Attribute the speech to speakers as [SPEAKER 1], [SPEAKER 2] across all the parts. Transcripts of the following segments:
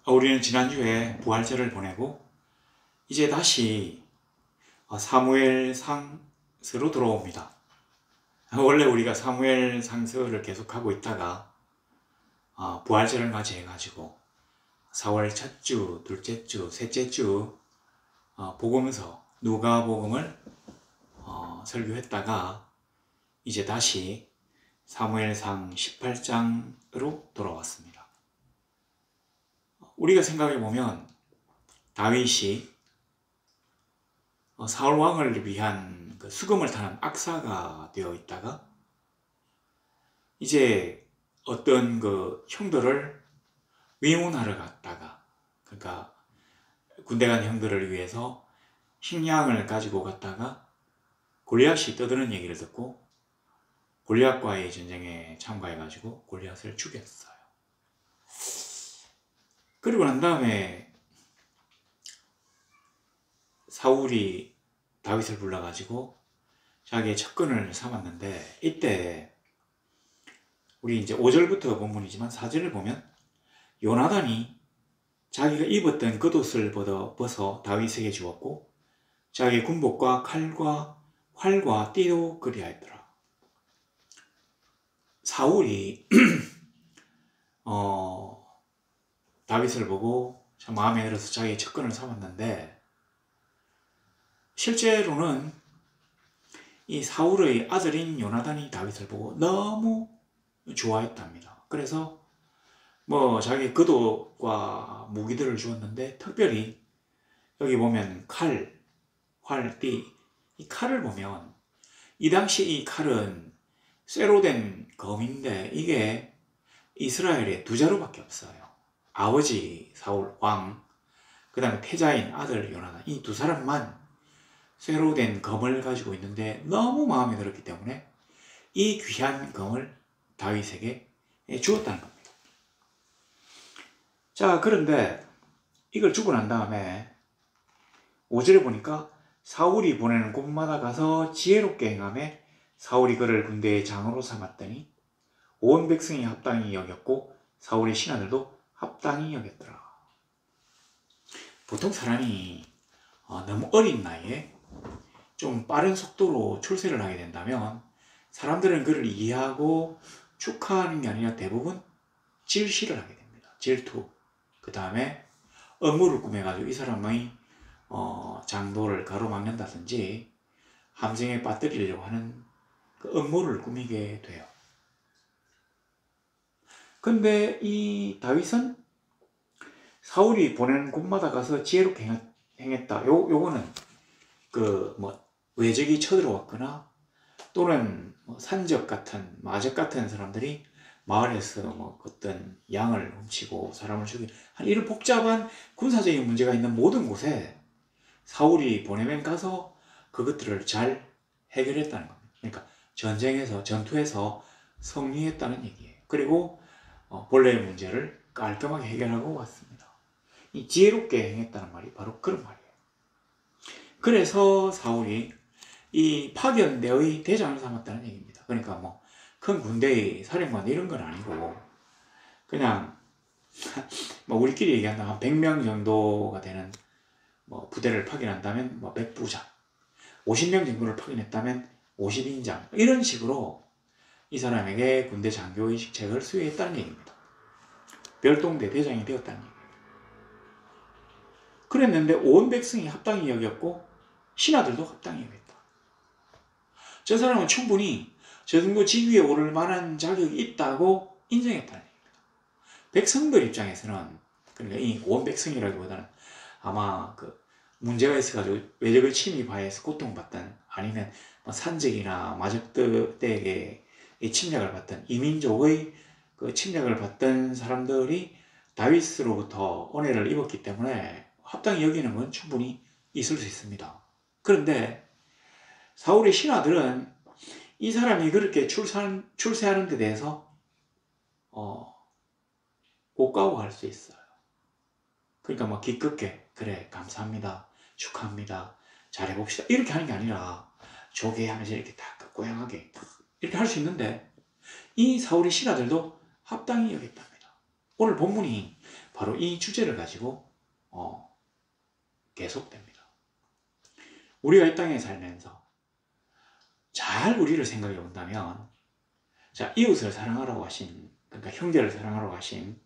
[SPEAKER 1] 우리는 지난주에 부활절을 보내고 이제 다시 사무엘상서로 돌아옵니다. 원래 우리가 사무엘상서를 계속하고 있다가 부활절을 맞이해가지고 4월 첫 주, 둘째 주, 셋째 주 복음서 누가복음을 설교했다가 이제 다시 사무엘상 18장으로 돌아왔습니다. 우리가 생각해보면 다윗이 사울 왕을 위한 그 수금을 타는 악사가 되어 있다가 이제 어떤 그 형들을 위문하러 갔다가, 그러니까 군대 간 형들을 위해서 식량을 가지고 갔다가 골리앗이 떠드는 얘기를 듣고 골리앗과의 전쟁에 참가해가지고 골리앗을 죽였어요. 그리고 난 다음에 사울이 다윗을 불러가지고 자기의 측근을 삼았는데, 이때 우리 이제 5절부터 본문이지만 4절을 보면 요나단이 자기가 입었던 겉옷을 벗어 다윗에게 주었고 자기의 군복과 칼과 활과 띠도 그리하였더라. 사울이 다윗을 보고 참 마음에 들어서 자기의 측근을 삼았는데, 실제로는 이 사울의 아들인 요나단이 다윗을 보고 너무 좋아했답니다. 그래서 자기 겉옷과 무기들을 주었는데, 특별히 여기 보면 칼, 활, 띠, 이 칼을 보면 이 당시 이 칼은 쇠로 된 검인데 이게 이스라엘에 두 자루밖에 없어요. 아버지 사울 왕, 그 다음에 태자인 아들 요나단, 이 두 사람만 쇠로 된 검을 가지고 있는데 너무 마음에 들었기 때문에 이 귀한 검을 다윗에게 주었다는 겁니다. 자, 그런데 이걸 주고 난 다음에 5절에 보니까 사울이 보내는 곳마다 가서 지혜롭게 행하며 사울이 그를 군대의 장으로 삼았더니 온 백성이 합당히 여겼고 사울의 신하들도 합당히 여겼더라. 보통 사람이 너무 어린 나이에 좀 빠른 속도로 출세를 하게 된다면 사람들은 그를 이해하고 축하하는 게 아니라 대부분 질시를 하게 됩니다. 질투. 그 다음에 음모를 꾸며가지고 이 사람의 장도를 가로막는다든지 함정에 빠뜨리려고 하는 그 음모를 꾸미게 돼요. 근데 이 다윗은 사울이 보내는 곳마다 가서 지혜롭게 행했다. 요거는 외적이 쳐들어왔거나 또는 산적 같은, 마적 같은 사람들이 마을에서 어떤 양을 훔치고 사람을 죽이는 이런 복잡한 군사적인 문제가 있는 모든 곳에 사울이 보내면 가서 그것들을 잘 해결했다는 겁니다. 그러니까 전투에서 승리했다는 얘기예요. 그리고 본래의 문제를 깔끔하게 해결하고 왔습니다. 이 지혜롭게 행했다는 말이 바로 그런 말이에요. 그래서 사울이 이 파견대의 대장을 삼았다는 얘기입니다. 그러니까 큰 군대의 사령관 이런 건 아니고 그냥 우리끼리 얘기한다면 한 100명 정도가 되는 부대를 파견한다면 100부장, 50명 정도를 파견했다면 50인장, 이런 식으로 이 사람에게 군대 장교의 직책을 수여했다는 얘기입니다. 별동대 대장이 되었다는 얘기예요. 그랬는데 온 백성이 합당히 여겼고 신하들도 합당히 여겼다. 저 사람은 충분히 저 정도 직위에 오를 만한 자격이 있다고 인정했다는 얘기입니다. 백성들 입장에서는, 그러니까 이 온 백성이라기보다는 아마 문제가 있어가지고 외적을 침입하여서 고통받던, 아니면 산적이나 마적들에게 침략을 받던, 이민족의 침략을 받던 사람들이 다윗으로부터 은혜를 입었기 때문에 합당히 여기는 건 충분히 있을 수 있습니다. 그런데 사울의 신하들은 이 사람이 그렇게 출세하는 데 대해서 고가워할 수 있어요. 그러니까 기껍게 그래 감사합니다, 축하합니다, 잘해봅시다 이렇게 하는 게 아니라 조개하면서 이렇게 딱 고양하게 이렇게 할 수 있는데 이 사울의 신하들도 합당히 여겼답니다. 오늘 본문이 바로 이 주제를 가지고 계속됩니다. 우리가 이 땅에 살면서 잘 우리를 생각해 본다면, 자, 이웃을 사랑하라고 하신, 그러니까 형제를 사랑하라고 하신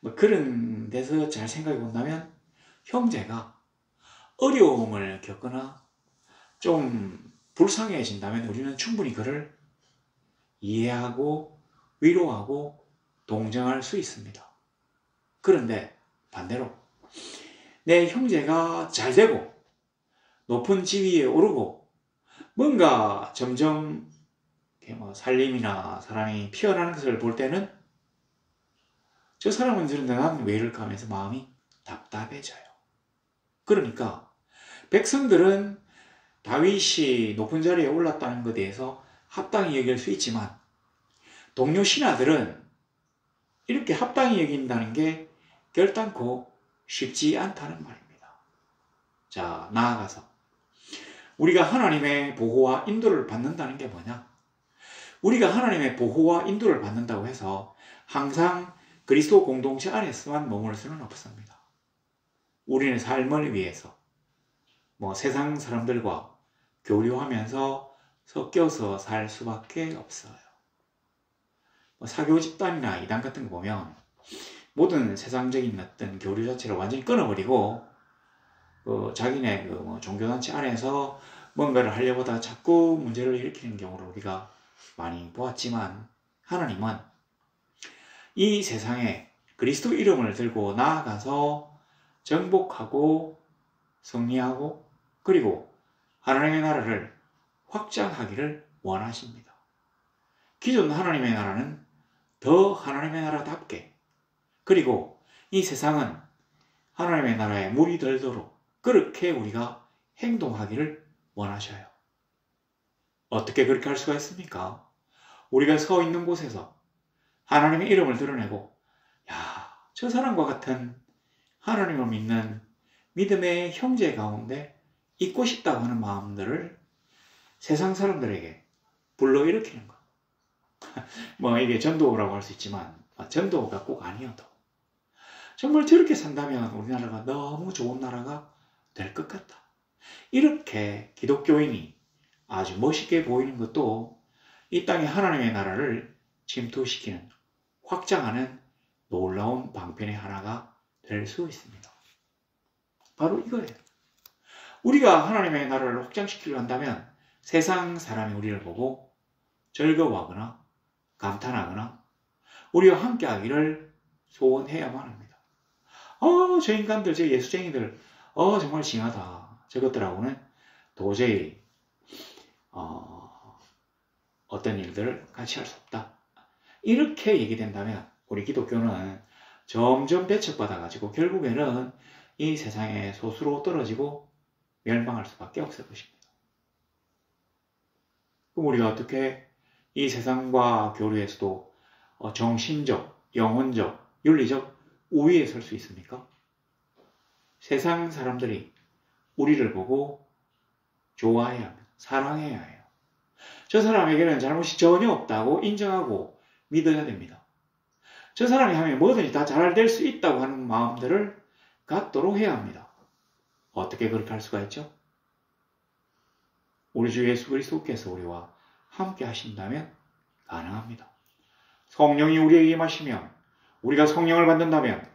[SPEAKER 1] 뭐 그런 데서 잘 생각해 본다면, 형제가 어려움을 겪거나 좀 불쌍해진다면 우리는 충분히 그를 이해하고 위로하고 동정할 수 있습니다. 그런데 반대로 내 형제가 잘 되고 높은 지위에 오르고 뭔가 점점 살림이나 사람이 피어나는 것을 볼 때는 저 사람은 저런데 난 왜 이럴까 하면서 마음이 답답해져요. 그러니까 백성들은 다윗이 높은 자리에 올랐다는 것에 대해서 합당히 여길 수 있지만 동료 신하들은 이렇게 합당히 여긴다는 게 결단코 쉽지 않다는 말입니다. 자, 나아가서 우리가 하나님의 보호와 인도를 받는다는 게 뭐냐? 우리가 하나님의 보호와 인도를 받는다고 해서 항상 그리스도 공동체 안에서만 머물 수는 없습니다. 우리는 삶을 위해서 세상 사람들과 교류하면서 섞여서 살 수밖에 없어요. 사교 집단이나 이단 같은 거 보면 모든 세상적인 어떤 교류 자체를 완전히 끊어버리고 자기네 종교단체 안에서 뭔가를 하려고 하다 자꾸 문제를 일으키는 경우를 우리가 많이 보았지만, 하나님은 이 세상에 그리스도 이름을 들고 나아가서 정복하고 승리하고 그리고 하나님의 나라를 확장하기를 원하십니다. 기존 하나님의 나라는 더 하나님의 나라답게, 그리고 이 세상은 하나님의 나라에 물이 들도록 그렇게 우리가 행동하기를 원하셔요. 어떻게 그렇게 할 수가 있습니까? 우리가 서 있는 곳에서 하나님의 이름을 드러내고, 야, 저 사람과 같은 하나님을 믿는 믿음의 형제 가운데 있고 싶다고 하는 마음들을 세상 사람들에게 불러일으키는 것. 이게 전도라고 할 수 있지만 전도가 꼭 아니어도 정말 저렇게 산다면 우리나라가 너무 좋은 나라가 될 것 같다. 이렇게 기독교인이 아주 멋있게 보이는 것도 이 땅에 하나님의 나라를 침투시키는, 확장하는 놀라운 방편의 하나가 될 수 있습니다. 바로 이거예요. 우리가 하나님의 나라를 확장시키려 한다면 세상 사람이 우리를 보고 즐거워하거나 감탄하거나 우리와 함께하기를 소원해야만 합니다. 저 인간들, 저 예수쟁이들, 정말 징하다. 저것들하고는 도저히 어떤 일들을 같이 할 수 없다. 이렇게 얘기된다면 우리 기독교는 점점 배척받아가지고 결국에는 이 세상의 소수로 떨어지고 멸망할 수밖에 없을 것입니다. 그럼 우리가 어떻게 이 세상과 교류에서도 정신적, 영혼적, 윤리적 우위에 설 수 있습니까? 세상 사람들이 우리를 보고 좋아해야 합니다. 사랑해야 해요. 저 사람에게는 잘못이 전혀 없다고 인정하고 믿어야 됩니다. 저 사람이 하면 뭐든지 다 잘 될 수 있다고 하는 마음들을 갖도록 해야 합니다. 어떻게 그렇게 할 수가 있죠? 우리 주 예수 그리스도께서 우리와 함께 하신다면 가능합니다. 성령이 우리에게 임하시면, 우리가 성령을 받는다면,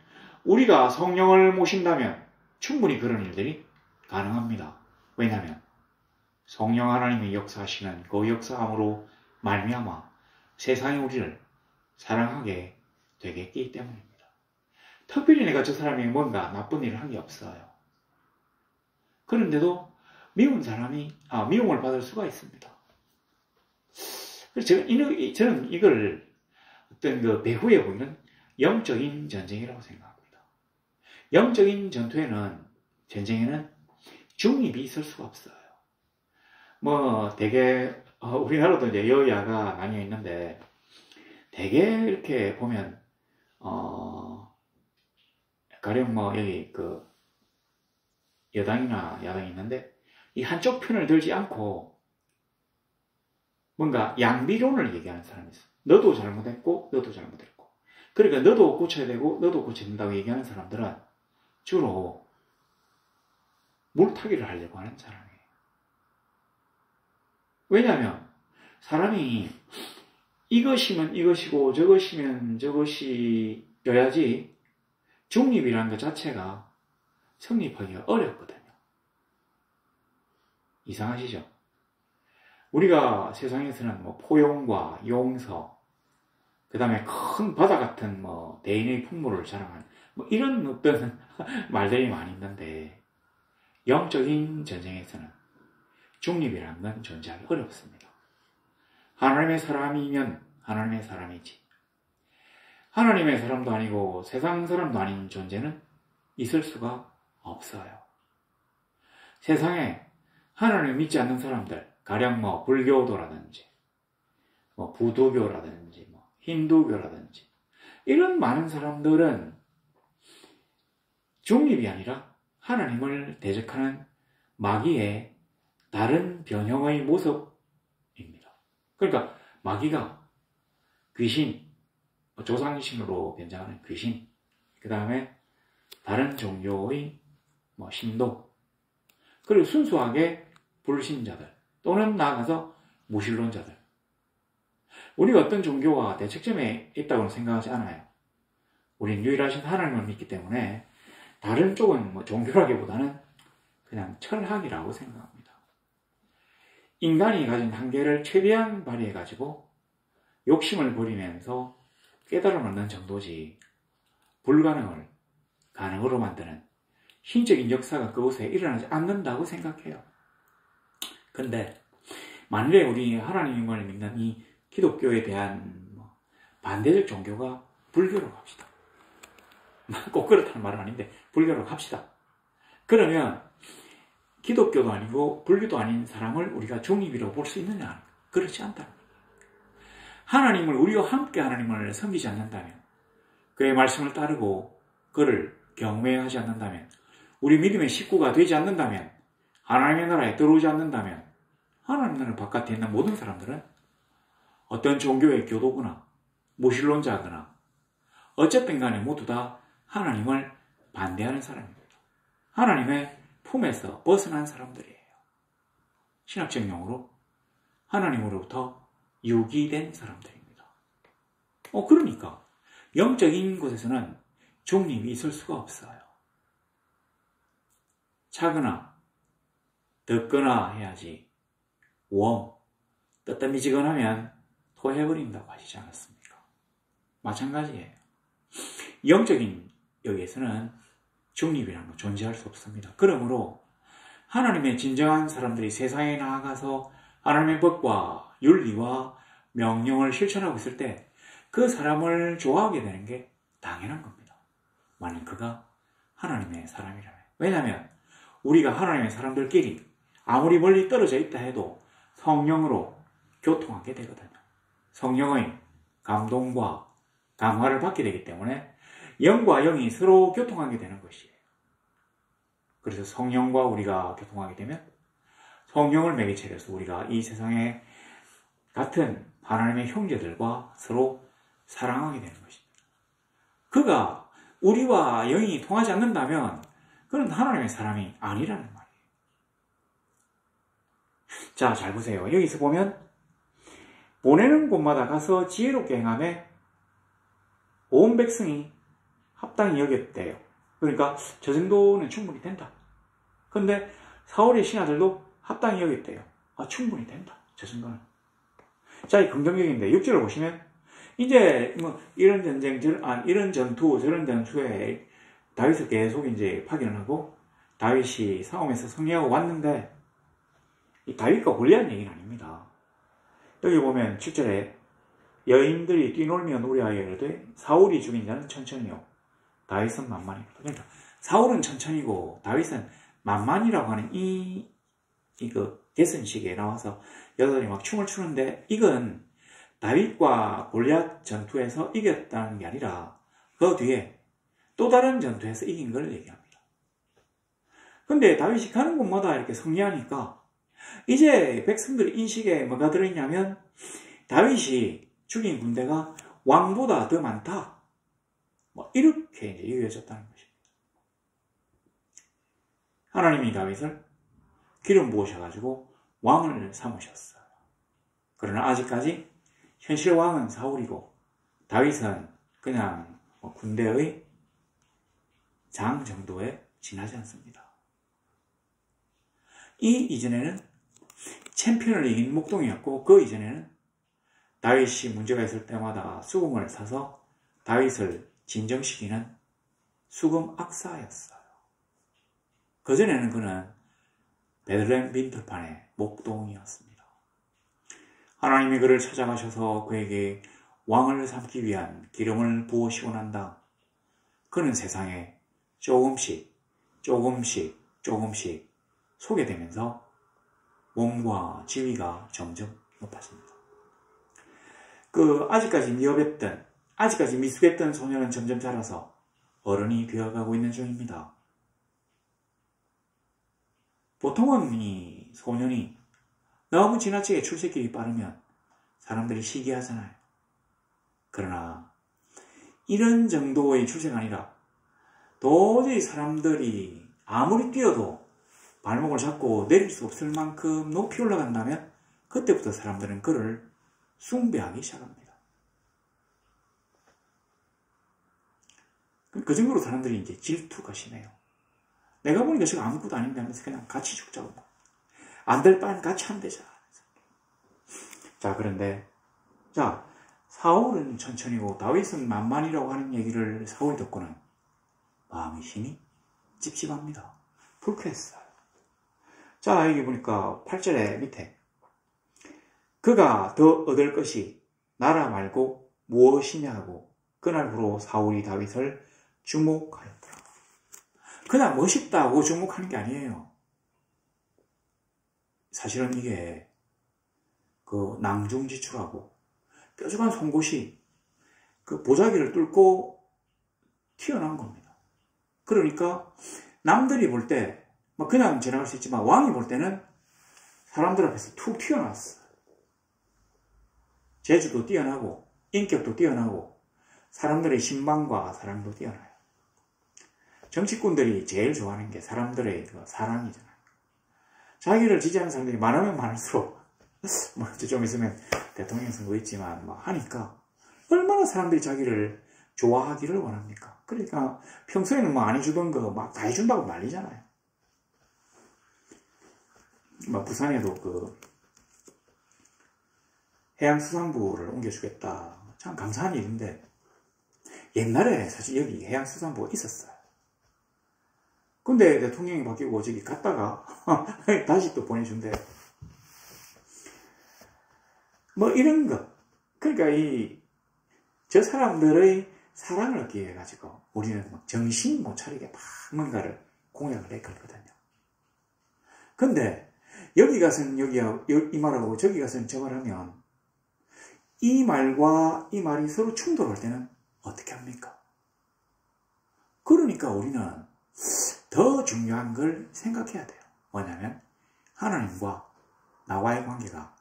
[SPEAKER 1] 우리가 성령을 모신다면 충분히 그런 일들이 가능합니다. 왜냐하면 성령 하나님의 역사하시는 그 역사함으로 말미암아 세상이 우리를 사랑하게 되겠기 때문입니다. 특별히 내가 저 사람이 뭔가 나쁜 일을 한 게 없어요. 그런데도 미운 사람이 미움을 받을 수가 있습니다. 그래서 저는 이걸 어떤 그 배후에 보이는 영적인 전쟁이라고 생각합니다. 영적인 전쟁에는 중립이 있을 수가 없어요. 되게 우리나라도 이제 여야가 나뉘어 있는데 되게 이렇게 보면 가령 여기 그 여당이나 야당이 있는데 이 한쪽 편을 들지 않고 뭔가 양비론을 얘기하는 사람이 있어. 너도 잘못했고 너도 잘못했고 그러니까 너도 고쳐야 되고 너도 고쳐야 된다고 얘기하는 사람들은 주로 물타기를 하려고 하는 사람이에요. 왜냐하면 사람이 이것이면 이것이고 저것이면 저것이여야지 중립이라는 것 자체가 성립하기가 어렵거든요. 이상하시죠? 우리가 세상에서는 뭐 포용과 용서, 그 다음에 큰 바다 같은 뭐 대인의 풍물을 자랑하는 뭐 이런 어떤 말들이 많이 있는데, 영적인 전쟁에서는 중립이라는 건 존재하기 어렵습니다. 하나님의 사람이면 하나님의 사람이지, 하나님의 사람도 아니고 세상 사람도 아닌 존재는 있을 수가 없어요. 세상에 하나님을 믿지 않는 사람들, 가령 뭐 불교도라든지 뭐 부두교라든지 뭐 힌두교라든지 이런 많은 사람들은 중립이 아니라 하나님을 대적하는 마귀의 다른 변형의 모습입니다. 그러니까 마귀가 귀신, 조상신으로 변장하는 귀신, 그 다음에 다른 종교의 뭐 신도, 그리고 순수하게 불신자들 또는 나아가서 무신론자들. 우리가 어떤 종교와 대척점에 있다고는 생각하지 않아요. 우리는 유일하신 하나님을 믿기 때문에 다른 쪽은 뭐 종교라기보다는 그냥 철학이라고 생각합니다. 인간이 가진 한계를 최대한 발휘해가지고 욕심을 부리면서 깨달음을 얻는 정도지, 불가능을 가능으로 만드는 신적인 역사가 그곳에 일어나지 않는다고 생각해요. 근데 만일에 우리 하나님을 믿는 이 기독교에 대한 반대적 종교가 불교로 갑시다. 꼭 그렇다는 말은 아닌데 불교로 갑시다. 그러면 기독교도 아니고 불교도 아닌 사람을 우리가 중립이라고 볼 수 있느냐? 그렇지 않다. 하나님을, 우리와 함께 하나님을 섬기지 않는다면, 그의 말씀을 따르고 그를 경외하지 않는다면, 우리 믿음의 식구가 되지 않는다면, 하나님의 나라에 들어오지 않는다면, 하나님 나라 바깥에 있는 모든 사람들은 어떤 종교의 교도거나 무신론자거나 어쨌든 간에 모두 다 하나님을 반대하는 사람입니다. 하나님의 품에서 벗어난 사람들이에요. 신학적 용어로 하나님으로부터 유기된 사람들입니다. 그러니까 영적인 곳에서는 중립이 있을 수가 없어요. 차거나 듣거나 해야지 뜨뜻미지근하면 토해버린다고 하시지 않았습니까? 마찬가지예요. 영적인 여기에서는 중립이라는 건 존재할 수 없습니다. 그러므로 하나님의 진정한 사람들이 세상에 나아가서 하나님의 법과 윤리와 명령을 실천하고 있을 때 그 사람을 좋아하게 되는 게 당연한 겁니다. 만약 그가 하나님의 사람이라면. 왜냐하면 우리가 하나님의 사람들끼리 아무리 멀리 떨어져 있다 해도 성령으로 교통하게 되거든요. 성령의 감동과 감화를 받게 되기 때문에 영과 영이 서로 교통하게 되는 것이에요. 그래서 성령과 우리가 교통하게 되면 성령을 매개체로 해서 우리가 이 세상에 같은 하나님의 형제들과 서로 사랑하게 되는 것입니다. 그가 우리와 영이 통하지 않는다면 그는 하나님의 사람이 아니라는 말이에요. 자, 잘 보세요. 여기서 보면 보내는 곳마다 가서 지혜롭게 행하며 온 백성이 합당히 여겼대요. 그러니까 저 정도는 충분히 된다. 그런데 사울의 신하들도 합당히 여겼대요. 충분히 된다. 저 정도는. 자, 이 긍정적인데 6절을 보시면 이제 이런 전쟁, 이런 전투, 저런 전투에 다윗을 계속 이제 파견을 하고 다윗이 싸움에서 승리하고 왔는데 이 다윗과 골리앗 얘기는 아닙니다. 여기 보면 7절에 여인들이 뛰놀면 우리하여 이르되 사울이 죽인 자는 천천히요 다윗은 만만이다. 그러니까 사울은 천천히고 다윗은 만만이라고 하는 이거 개선식에 나와서 여자들이 막 춤을 추는데 이건 다윗과 골리앗 전투에서 이겼다는 게 아니라 그 뒤에 또 다른 전투에서 이긴 걸 얘기합니다. 근데 다윗이 가는 곳마다 이렇게 승리하니까 이제 백성들의 인식에 뭐가 들어있냐면 다윗이 죽인 군대가 왕보다 더 많다. 뭐 이렇게 이제 이어졌다는 것입니다. 하나님이 다윗을 기름 부으셔가지고 왕을 삼으셨어요. 그러나 아직까지 현실 왕은 사울이고 다윗은 그냥 군대의 장 정도에 지나지 않습니다. 이 이전에는 챔피언을 이긴 목동이었고 그 이전에는 다윗이 문제가 있을 때마다 수금을 사서 다윗을 진정시키는 수금 악사였어요. 그전에는 그는 베들레헴 빈털판의 목동이었습니다. 하나님이 그를 찾아가셔서 그에게 왕을 삼기 위한 기름을 부으시고 난 다음 그는 세상에 조금씩 소개되면서 몸과 지위가 점점 높아집니다. 아직까지 미숙했던 소년은 점점 자라서 어른이 되어가고 있는 중입니다. 보통은 이 소년이 너무 지나치게 출세길이 빠르면 사람들이 시기하잖아요. 그러나 이런 정도의 출세가 아니라 도저히 사람들이 아무리 뛰어도 발목을 잡고 내릴 수 없을 만큼 높이 올라간다면 그때부터 사람들은 그를 숭배하기 시작합니다. 그 정도로 사람들이 이제 질투가 심해요. 내가 보니까 지금 아무것도 아닌데 하면서 그냥 같이 죽자고. 안 될 바엔 같이 안 되자. 자, 그런데, 사울은 천천히고 다윗은 만만이라고 하는 얘기를 사울이 듣고는 마음의 힘이 찝찝합니다. 불쾌했어요. 자, 여기 보니까 8절에 밑에 그가 더 얻을 것이 나라 말고 무엇이냐 하고 그날부로 사울이 다윗을 주목하였더라. 그냥 멋있다고 주목하는 게 아니에요. 사실은 이게 그 낭중지출하고 뾰족한 송곳이 그 보자기를 뚫고 튀어나온 겁니다. 그러니까 남들이 볼 때 그냥 지나갈 수 있지만 왕이 볼 때는 사람들 앞에서 툭 튀어나왔어요. 재주도 뛰어나고 인격도 뛰어나고 사람들의 신망과 사랑도 뛰어나요. 정치꾼들이 제일 좋아하는 게 사람들의 그 사랑이잖아요. 자기를 지지하는 사람들이 많으면 많을수록 좀 있으면 대통령 선거 있지만 하니까 얼마나 사람들이 자기를 좋아하기를 원합니까? 그러니까 평소에는 안 해주던 거 다 해준다고 난리잖아요. 부산에도 그 해양수산부를 옮겨주겠다. 참 감사한 일인데 옛날에 사실 여기 해양수산부가 있었어요. 근데 대통령이 바뀌고 저기 갔다가 다시 또 보내준대. 이런 거. 그러니까 저 사람들의 사랑을 얻기 위해 가지고 우리는 정신 못 차리게 뭔가를 공약을 했거든요. 근데 여기 가서는 이 말하고 저기 가서는 저 말하면 이 말과 이 말이 서로 충돌할 때는 어떻게 합니까? 그러니까 우리는 더 중요한 걸 생각해야 돼요. 뭐냐면 하나님과 나와의 관계가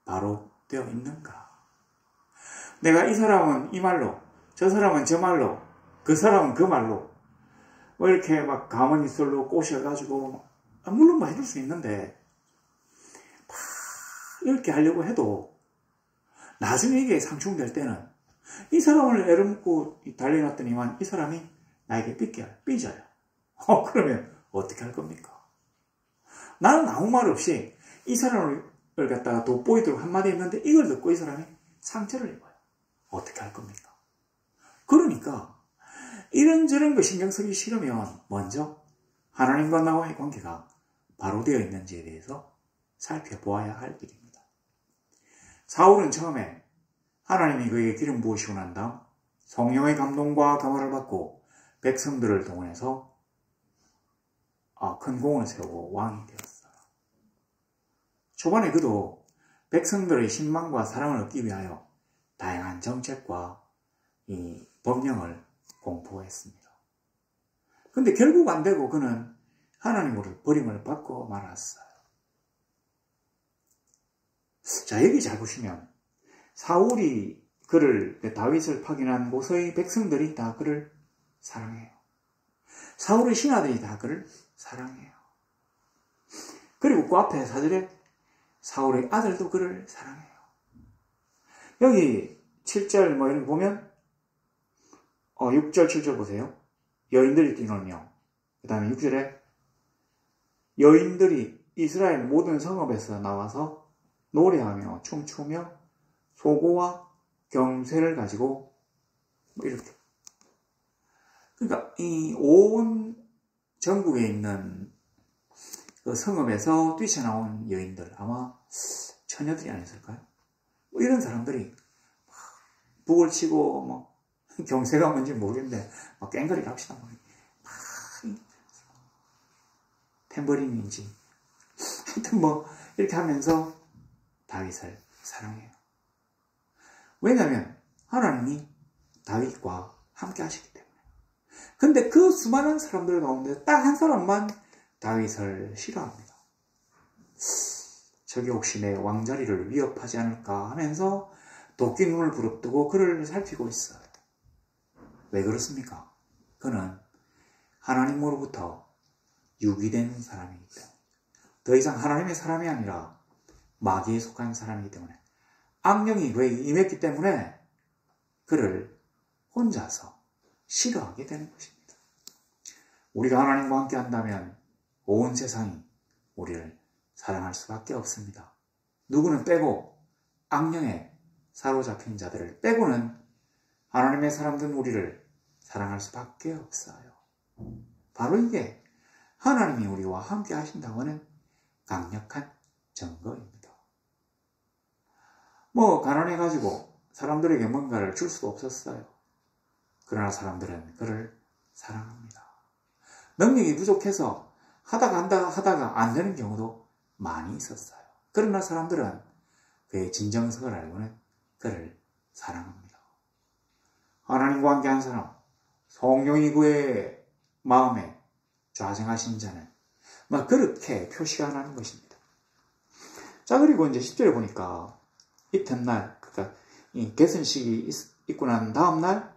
[SPEAKER 1] 바로 되어 있는가? 내가 이 사람은 이 말로, 저 사람은 저 말로, 그 사람은 그 말로 이렇게 가만히설로 꼬셔가지고 물론 해줄 수 있는데 이렇게 하려고 해도 나중에 이게 상충될 때는 이 사람을 애를 먹고 달려놨더니만 이 사람이 나에게 삐져요. 그러면 어떻게 할 겁니까? 나는 아무 말 없이 이 사람을 갖다가 돋보이도록 한마디 했는데 이걸 듣고 이 사람이 상처를 입어요. 어떻게 할 겁니까? 그러니까 이런저런 거 신경 쓰기 싫으면 먼저 하나님과 나와의 관계가 바로 되어 있는지에 대해서 살펴보아야 할 일입니다. 사울은 처음에 하나님이 그에게 기름 부으시고 난 다음 성령의 감동과 감화를 받고 백성들을 동원해서 큰 공을 세우고 왕이 되었어요. 초반에 그도 백성들의 신망과 사랑을 얻기 위하여 다양한 정책과 이 법령을 공포했습니다. 근데 결국 안 되고 그는 하나님으로 버림을 받고 말았어요. 자, 여기 잘 보시면 사울이 그를 다윗을 파견한 곳의 백성들이 다 그를 사랑해요. 사울의 신하들이 다 그를 사랑해요. 그리고 그 앞에 4절에 사울의 아들도 그를 사랑해요. 여기 7절 뭐 이런 거 보면 6절 7절 보세요. 여인들이 뛰노며, 그 다음에 6절에 여인들이 이스라엘 모든 성읍에서 나와서 노래하며 춤추며 소고와 경쇠를 가지고 뭐 이렇게. 그러니까 이 온 전국에 있는 그 성읍에서 뛰쳐나온 여인들, 아마 처녀들이 아니었을까요? 뭐 이런 사람들이 막 북을 치고 뭐 경쇠가 뭔지 모르겠는데 막 꽹거리 갑시다. 막 탬버린인지 하여튼 뭐 이렇게 하면서 다윗을 사랑해요. 왜냐하면 하나님이 다윗과 함께 하시기 때문에. 근데 그 수많은 사람들 가운데 딱 한 사람만 다윗을 싫어합니다. 저게 혹시 내 왕자리를 위협하지 않을까 하면서 도끼 눈을 부릅뜨고 그를 살피고 있어요. 왜 그렇습니까? 그는 하나님으로부터 유기된 사람이기 때문에, 더 이상 하나님의 사람이 아니라 마귀에 속한 사람이기 때문에, 악령이 그에게 임했기 때문에 그를 혼자서 싫어하게 되는 것입니다. 우리가 하나님과 함께 한다면 온 세상이 우리를 사랑할 수밖에 없습니다. 누구는 빼고, 악령에 사로잡힌 자들을 빼고는 하나님의 사람들은 우리를 사랑할 수밖에 없어요. 바로 이게 하나님이 우리와 함께 하신다고 하는 강력한 증거입니다. 뭐 가난해가지고 사람들에게 뭔가를 줄 수도 없었어요. 그러나 사람들은 그를 사랑합니다. 능력이 부족해서 하다가 안 되는 경우도 많이 있었어요. 그러나 사람들은 그의 진정성을 알고는 그를 사랑합니다. 하나님과 함께한 사람, 성령이 그의 마음에 좌정하신 자는 막 그렇게 표시가 나는 것입니다. 자, 그리고 이제 10절에 보니까 이튿날, 그러니까 이 개선식이 있고 난 다음 날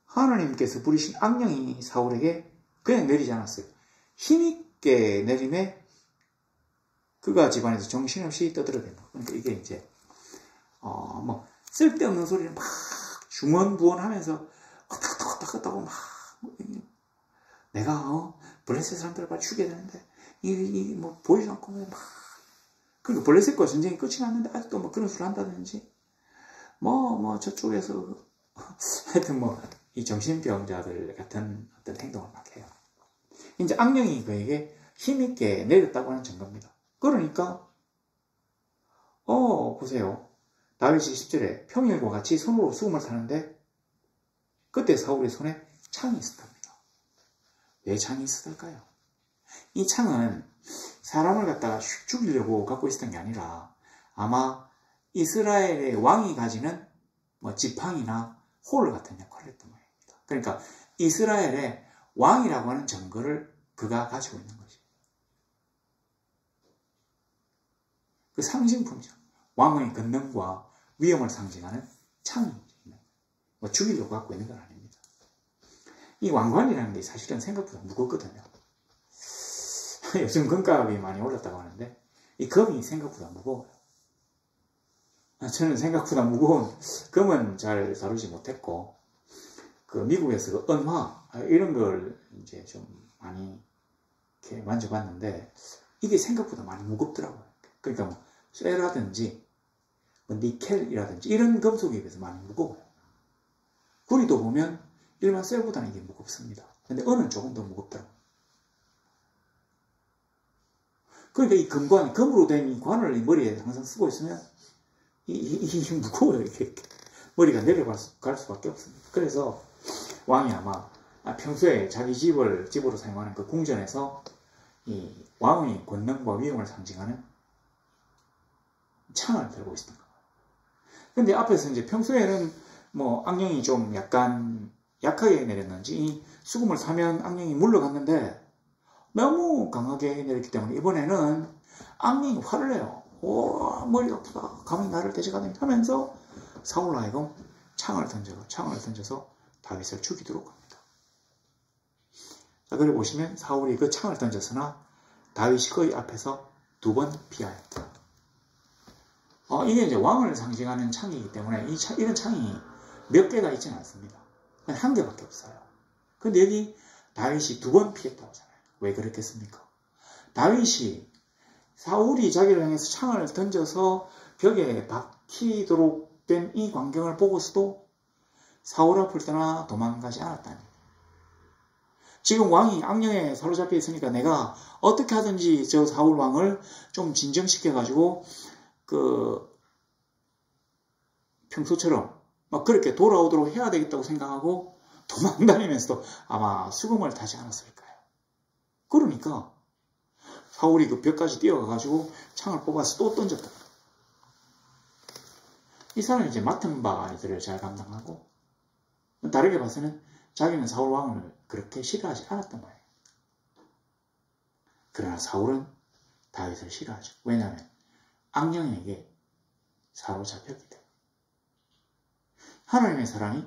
[SPEAKER 1] 하나님께서 부리신 악령이 사울에게 그냥 내리지 않았어요. 힘있게 내림에 그가 집안에서 정신없이 떠들어댄다. 그러니까 이게 이제 뭐 쓸데없는 소리를 막 중언부언하면서 왔다갔다고 막 내가 블레셋 사람들을 빨리 죽여야 되는데 뭐 보이지 않고 막 그러니까 블레셋과 전쟁이 끝이 났는데 아직도 뭐 그런 소리를 한다든지 뭐 저쪽에서 하여튼 뭐 이 정신병자들 같은 어떤 행동을 막 해요. 이제 악령이 그에게 힘있게 내렸다고 하는 증거입니다. 그러니까 보세요. 다윗이 10절에 평일과 같이 손으로 수금을 타는데 그때 사울의 손에 창이 있었답니다. 왜 창이 있었을까요? 이 창은 사람을 갖다가 죽이려고 갖고 있었던 게 아니라 아마 이스라엘의 왕이 가지는 뭐 지팡이나 홀 같은 역할을 했던 모양입니다. 그러니까 이스라엘의 왕이라고 하는 증거를 그가 가지고 있는 것이에요. 그 상징품이죠. 왕의 권능과 위엄을 상징하는 창이 뭐 죽이려고 갖고 있는 건 아닙니다. 이 왕관이라는 게 사실은 생각보다 무겁거든요. 요즘 금값이 많이 올랐다고 하는데 이 금이 생각보다 무거워요. 저는 생각보다 무거운 금은 잘 다루지 못했고 그 미국에서 그 은화 이런 걸 이제 좀 많이 이렇게 만져봤는데 이게 생각보다 많이 무겁더라고요. 그러니까 뭐 쇠라든지 뭐 니켈이라든지 이런 금속에 비해서 많이 무거워요. 구리도 보면 일반 쇠보다는 이게 무겁습니다. 근데 은은 조금 더 무겁더라고요. 그러니까 이 금관, 금으로 된 이 관을 머리에 항상 쓰고 있으면 이 무거워요. 이렇게 머리가 내려갈 수밖에 없습니다. 그래서 왕이 아마 평소에 자기 집으로 사용하는 그 궁전에서 이 왕의 권능과 위엄을 상징하는 창을 들고 있었던 거예요. 근데 앞에서 이제 평소에는 뭐 악령이 좀 약간 약하게 내렸는지 이 수금을 타면 악령이 물러갔는데 너무 강하게 내렸기 때문에 이번에는 악령이 화를 내요. 오, 머리가 아프다. 감히 나를 대적하다니 하면서 사울로 하여금 창을 던져서 다윗을 죽이도록 합니다. 자, 그래 보시면 사울이 그 창을 던졌으나 다윗이 그의 앞에서 2번 피하였다. 이게 이제 왕을 상징하는 창이기 때문에 이런 창이 몇 개가 있지는 않습니다. 그냥 한 개밖에 없어요. 근데 여기 다윗이 2번 피했다고 하잖아요. 왜 그랬겠습니까? 다윗이 사울이 자기를 향해서 창을 던져서 벽에 박히도록 된 이 광경을 보고서도 사울 앞을 떠나 도망가지 않았다니. 지금 왕이 악령에 사로잡혀 있으니까 내가 어떻게 하든지 저 사울 왕을 좀 진정시켜가지고 평소처럼 막 그렇게 돌아오도록 해야 되겠다고 생각하고 도망다니면서도 아마 수금을 타지 않았을까요? 그러니까 사울이 그 벽까지 뛰어가가지고 창을 뽑아서 또 던졌다. 이 사람이 이제 맡은 바들을 잘 감당하고, 다르게 봐서는 자기는 사울 왕을 그렇게 싫어하지 않았단 말이에요. 그러나 사울은 다윗을 싫어하죠. 왜냐하면 악령에게 사로잡혔기 때문에. 하나님의 사람이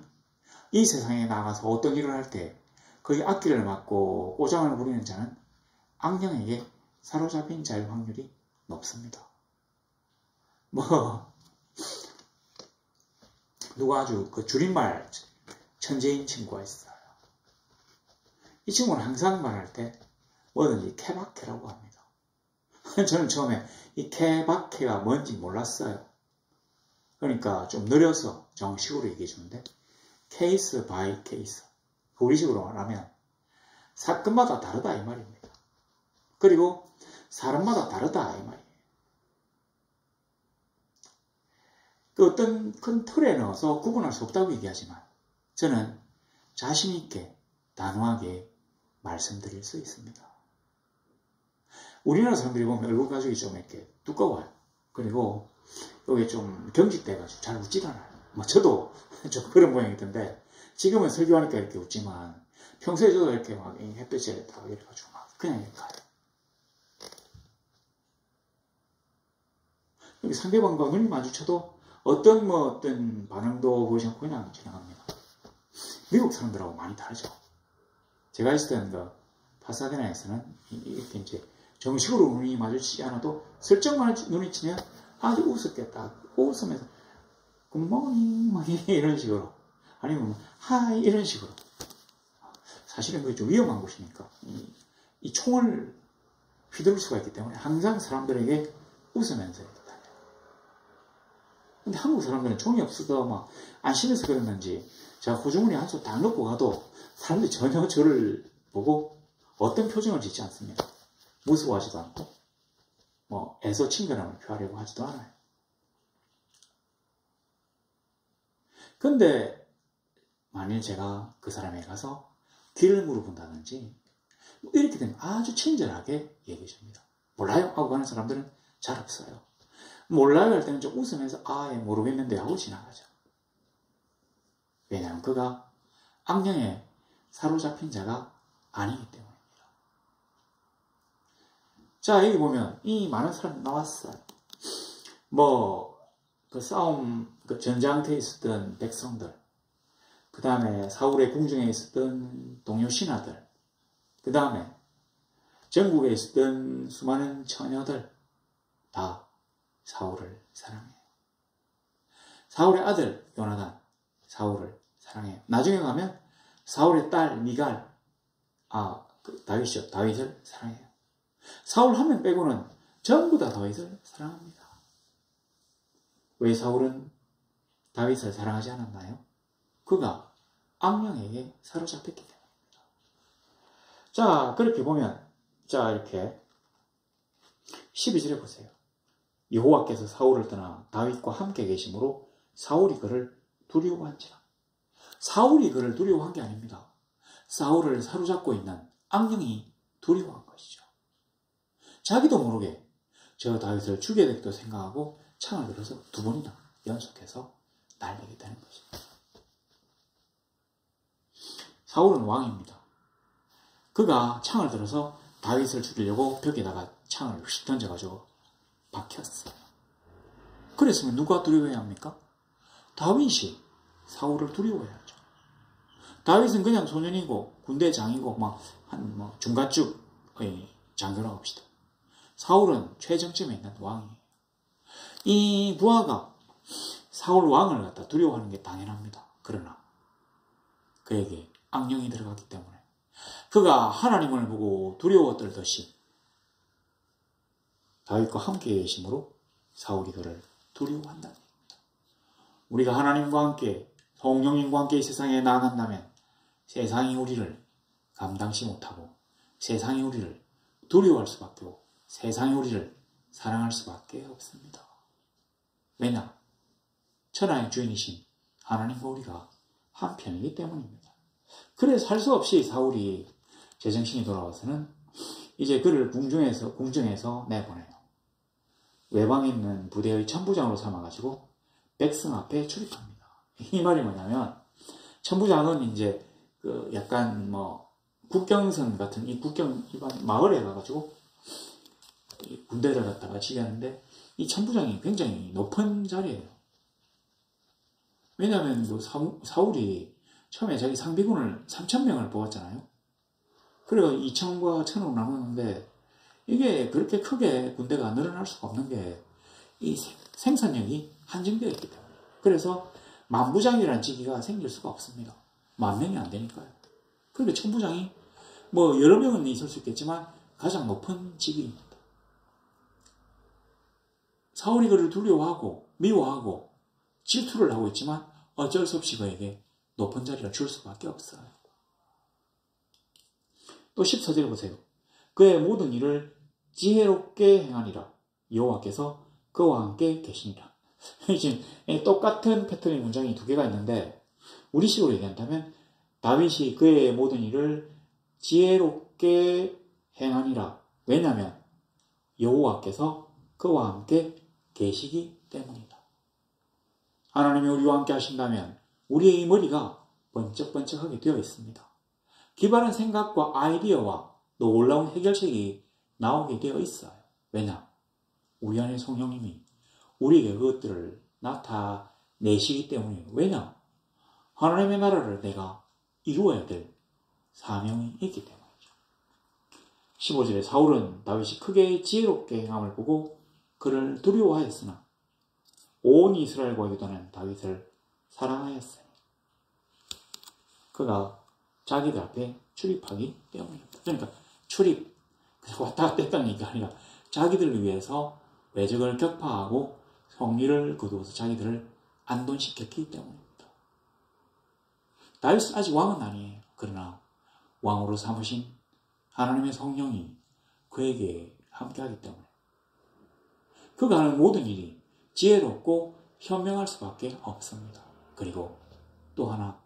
[SPEAKER 1] 이 세상에 나가서 어떤 일을 할 때 거기 악기를 맞고 꼬장을 부리는 자는 악령에게 사로잡힌 자의 확률이 높습니다. 누가 아주 그 줄임말 천재인 친구가 있어요. 이 친구는 항상 말할 때 뭐든지 케바케라고 합니다. 저는 처음에 이 케바케가 뭔지 몰랐어요. 그러니까 좀 느려서 정식으로 얘기해 주는데 케이스 바이 케이스. 우리식으로 말하면 사건마다 다르다 이 말입니다. 그리고 사람마다 다르다 이 말이에요. 그 어떤 큰 틀에 넣어서 구분할 수 없다고 얘기하지만 저는 자신 있게 단호하게 말씀드릴 수 있습니다. 우리나라 사람들이 보면 얼굴 가죽이 좀 이렇게 두꺼워요. 그리고 여기 좀 경직돼가지고 잘 웃질 않아요. 저도 좀 그런 모양이던데 지금은 설교하니까 이렇게 웃지만 평소에 저도 이렇게 막 햇볕에 다 이래가지고 막 그냥 이렇게 가요. 여기 상대방과 눈이 마주쳐도 어떤 반응도 보이지 않고 그냥 지나갑니다. 미국 사람들하고 많이 다르죠. 제가 있었던 그 파사데나에서는 이렇게 이제 정식으로 눈이 마주치지 않아도 슬쩍만 눈이 치면 아주 우습겠다. 웃으면서 굿모닝 막 이런 식으로 아니면 하이 이런 식으로. 사실은 그게 좀 위험한 곳이니까 이 총을 휘두를 수가 있기 때문에 항상 사람들에게 웃으면서 이렇게 다녀요. 근데 한국 사람들은 총이 없어도 막 안심해서 그랬는지 제가 호주머니에 한 손 다 넣고 가도 사람들이 전혀 저를 보고 어떤 표정을 짓지 않습니다. 무서워하지도 않고 애써 친근함을 표하려고 하지도 않아요. 근데 만일 제가 그 사람에게 가서 길을 물어본다든지 이렇게 되면 아주 친절하게 얘기해 줍니다. 몰라요? 하고 가는 사람들은 잘 없어요. 몰라요 할 때는 좀 웃으면서 예, 모르겠는데 하고 지나가죠. 왜냐하면 그가 악령에 사로잡힌 자가 아니기 때문입니다. 자, 여기 보면 이 많은 사람이 나왔어요. 그 싸움, 그 전장터에 있었던 백성들, 그 다음에 사울의 궁중에 있었던 동료 신하들, 그 다음에 전국에 있었던 수많은 처녀들 다 사울을 사랑해요. 사울의 아들 요나단 사울을 사랑해요. 나중에 가면 사울의 딸 미갈 다윗이요. 다윗을 사랑해요. 사울 한 명 빼고는 전부 다 다윗을 사랑합니다. 왜 사울은 다윗을 사랑하지 않았나요? 그가 악령에게 사로잡혔기 때문입니다. 자, 그렇게 보면 이렇게 12절에 보세요. 여호와께서 사울을 떠나 다윗과 함께 계심으로 사울이 그를 두려워한지라. 사울이 그를 두려워한 게 아닙니다. 사울을 사로잡고 있는 악령이 두려워한 것이죠. 자기도 모르게 저 다윗을 죽여야 되겠다고 생각하고 창을 들어서 2번이나 연속해서 날리겠다는 것입니다. 사울은 왕입니다. 그가 창을 들어서 다윗을 죽이려고 벽에다가 창을 휙 던져가지고 박혔어요. 그랬으면 누가 두려워해야 합니까? 다윗이 사울을 두려워해야죠. 다윗은 그냥 소년이고 군대장이고 한 중간쯤의 장교라고 합시다. 사울은 최정점에 있는 왕이에요. 이 부하가 사울 왕을 갖다 두려워하는 게 당연합니다. 그러나 그에게 악령이 들어갔기 때문에 그가 하나님을 보고 두려워 떨듯이 다윗과 함께 계심으로 사울이 그를 두려워한다는 얘기입니다. 우리가 하나님과 함께 성령님과 함께 이 세상에 나아간다면 세상이 우리를 감당치 못하고 세상이 우리를 두려워할 수밖에 없고 세상이 우리를 사랑할 수밖에 없습니다. 왜냐? 천하의 주인이신 하나님과 우리가 한편이기 때문입니다. 그래서 할 수 없이 사울이 제정신이 돌아와서는 이제 그를 궁중에서 내보내요. 외방에 있는 부대의 천부장으로 삼아가지고 백성 앞에 출입합니다. 이 말이 뭐냐면 천부장은 이제 약간 국경선 같은 이 국경 마을에 가가지고 군대를 갖다가 지휘하는데 이 천부장이 굉장히 높은 자리예요. 왜냐하면 사울이 처음에 자기 상비군을 3,000명을 뽑았잖아요. 그래서 2,000과 1,000으로 나눴는데 이게 그렇게 크게 군대가 늘어날 수가 없는 게 이 생산력이 한정되어 있기 때문에. 그래서 만부장이라는 직위가 생길 수가 없습니다. 10,000명이 안 되니까요. 그러니까 천부장이 여러 명은 있을 수 있겠지만 가장 높은 직위입니다. 사울이 그를 두려워하고 미워하고 질투를 하고 있지만 어쩔 수 없이 그에게 높은 자리를 줄 수밖에 없어요. 또 14절 보세요. 그의 모든 일을 지혜롭게 행하니라. 여호와께서 그와 함께 계시니라. 지금 똑같은 패턴의 문장이 두 개가 있는데 우리식으로 얘기한다면 다윗이 그의 모든 일을 지혜롭게 행하니라. 왜냐하면 여호와께서 그와 함께 계시기 때문이다. 하나님이 우리와 함께 하신다면 우리의 머리가 번쩍번쩍하게 되어 있습니다. 기발한 생각과 아이디어와 놀라운 해결책이 나오게 되어 있어요. 왜냐? 우리 안에 성령님이 우리에게 그것들을 나타내시기 때문이에요. 왜냐? 하나님의 나라를 내가 이루어야 될 사명이 있기 때문이죠. 15절에 사울은 다윗이 크게 지혜롭게 행함을 보고 그를 두려워하였으나 온 이스라엘과 유다는 다윗을 사랑하였어요. 그가 자기들 앞에 출입하기 때문입니다. 그러니까 출입, 왔다 갔다 했다는 얘기가 아니라 자기들을 위해서 외적을 격파하고 성리를 거두어서 자기들을 안돈시켰기 때문입니다. 다윗은 아직 왕은 아니에요. 그러나 왕으로 삼으신 하나님의 성령이 그에게 함께하기 때문에 그가 하는 모든 일이 지혜롭고 현명할 수밖에 없습니다. 그리고 또 하나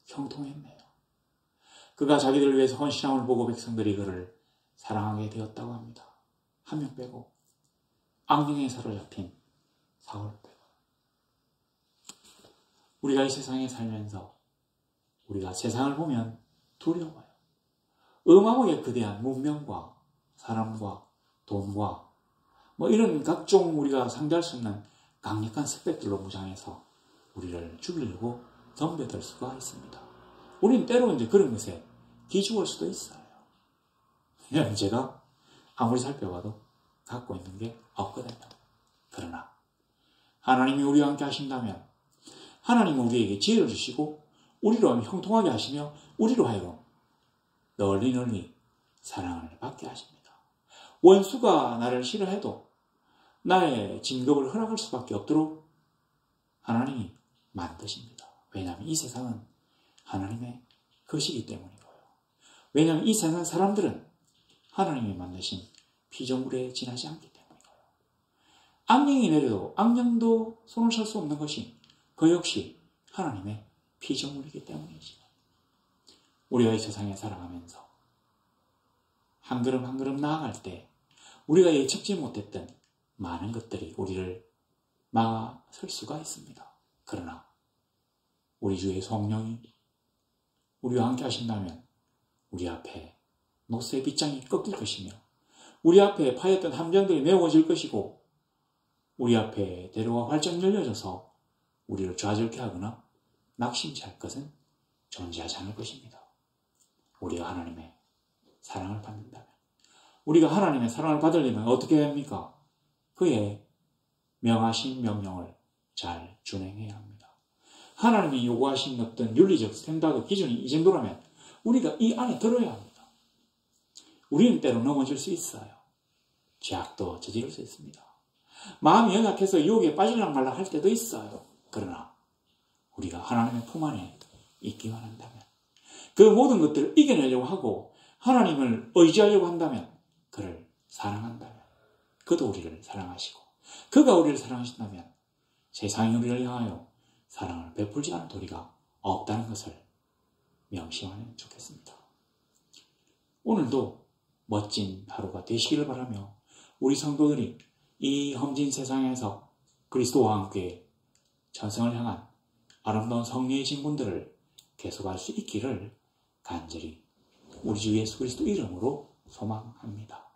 [SPEAKER 1] 형통했네요. 그가 자기들을 위해서 헌신함을 보고 백성들이 그를 사랑하게 되었다고 합니다. 한 명 빼고 악령에 사로잡힌 사울 빼고. 우리가 이 세상에 살면서 우리가 세상을 보면 두려워요. 어마어마하게 거대한 문명과 사람과 돈과 이런 각종 우리가 상대할 수 없는 강력한 스펙들로 무장해서 우리를 죽이려고 덤벼들 수가 있습니다. 우리는 때로 이제 그런 것에 기죽을 수도 있어요. 왜냐하면 제가 아무리 살펴봐도 갖고 있는 게 없거든요. 그러나 하나님이 우리와 함께 하신다면 하나님은 우리에게 지혜를 주시고 우리로 형통하게 하시며 우리로 하여금 널리 사랑을 받게 하십니다. 원수가 나를 싫어해도 나의 진급을 허락할 수밖에 없도록 하나님이 만드십니다. 왜냐하면 이 세상은 하나님의 것이기 때문이고요. 왜냐하면 이 세상 사람들은 하나님이 만드신 피조물에 지나지 않기 때문이고요. 악령이 내려도 악령도 손을 댈 수 없는 것이 그 역시 하나님의 피조물이기 때문이지. 우리가 이 세상에 살아가면서 한 걸음 한 걸음 나아갈 때 우리가 예측지 못했던 많은 것들이 우리를 막아설 수가 있습니다. 그러나 우리 주의 성령이 우리와 함께 하신다면 우리 앞에 노쇠의 빗장이 꺾일 것이며 우리 앞에 파였던 함정들이 메워질 것이고 우리 앞에 대로가 활짝 열려져서 우리를 좌절케 하거나 낙심케 할 것은 존재하지 않을 것입니다. 우리가 하나님의 사랑을 받는다면, 우리가 하나님의 사랑을 받으려면 어떻게 해야 합니까? 그의 명하신 명령을 잘 준행해야 합니다. 하나님이 요구하신 어떤 윤리적 스탠다드 기준이 이 정도라면 우리가 이 안에 들어야 합니다. 우리는 때로 넘어질 수 있어요. 죄악도 저지를 수 있습니다. 마음이 연약해서 유혹에 빠질락 말락 할 때도 있어요. 그러나 우리가 하나님의 품 안에 있기만 한다면, 그 모든 것들을 이겨내려고 하고 하나님을 의지하려고 한다면, 그를 사랑한다면 그도 우리를 사랑하시고, 그가 우리를 사랑하신다면 세상이 우리를 향하여 사랑을 베풀지 않을 도리가 없다는 것을 명심하면 좋겠습니다. 오늘도 멋진 하루가 되시기를 바라며, 우리 성도들이 이 험진 세상에서 그리스도와 함께 천성을 향한 아름다운 성리의 신분들을 계속할 수 있기를 간절히 우리 주 예수 그리스도 이름으로 소망합니다.